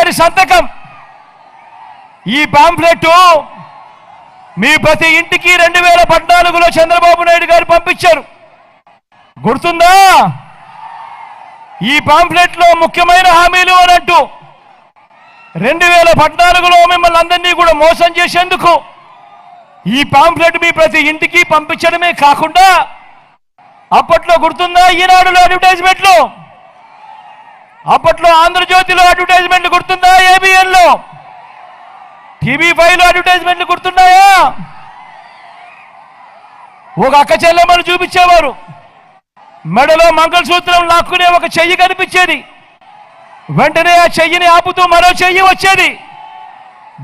గారి సంతకం. ఈ పాంఫ్లెట్ మీ ప్రతి ఇంటికి 2014లో చంద్రబాబు నాయుడు గారు పంపించారు, గుర్తుందా? ఈ పాంఫ్లెట్లో ముఖ్యమైన హామీలు అని అంటూ 2014లో మిమ్మల్ని అందరినీ కూడా మోసం చేసేందుకు ఈ పాంఫ్లెట్ మీ ప్రతి ఇంటికి పంపించడమే కాకుండా అప్పట్లో గుర్తుందా ఈనాడులో అడ్వర్టైజ్మెంట్లు, అప్పట్లో ఆంధ్రజ్యోతిలో అడ్వర్టైజ్మెంట్లు గుర్తుందా, ఏబిఎన్లో, టీవీ5లో అడ్వర్టైజ్మెంట్లు గుర్తున్నాయా? ఒక అక్క చెల్లెమ్మను చూపించేవారు, మెడలో మంగళసూత్రం లాక్కునే ఒక చెయ్యి కనిపించేది, వెంటనే ఆ చెయ్యిని ఆపుతూ మరో చెయ్యి వచ్చేది.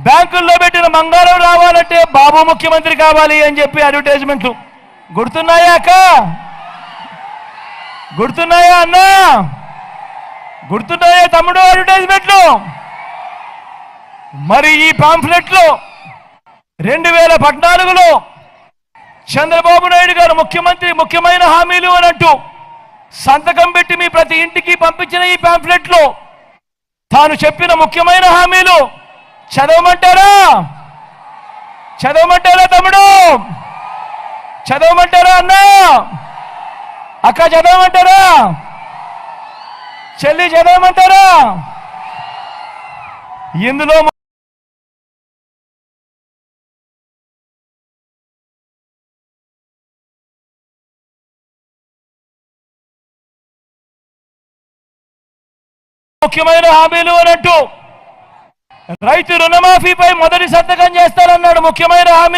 బ్యాంకుల్లో పెట్టిన బంగారం రావాలంటే బాబు ముఖ్యమంత్రి కావాలి అని చెప్పి అడ్వర్టైజ్మెంట్లు గుర్తున్నాయా అక్క? గుర్తున్నాయా అన్నా? గుర్తున్నాయా తమ్ముడు అడ్వర్టైజ్మెంట్లు? మరి ఈ పాంఫ్లెట్లో 2014లో చంద్రబాబు నాయుడు గారు ముఖ్యమంత్రి ముఖ్యమైన హామీలు అని అంటూ సంతకం పెట్టి మీ ప్రతి ఇంటికి పంపించిన ఈ పాంఫ్లెట్లో తాను చెప్పిన ముఖ్యమైన హామీలు చదవమంటారా? చదవమంటారా తమ్ముడు? చదవమంటారా అన్నా? అక్క చదవమంటారా? చెల్లి చదవమంటారా? ఇందులో ముఖ్యమైన హామీలు అని అంటూ రైతు రుణమాఫీపై మొదటి సంతకం చేస్తారన్నాడు, ముఖ్యమైన హామీ.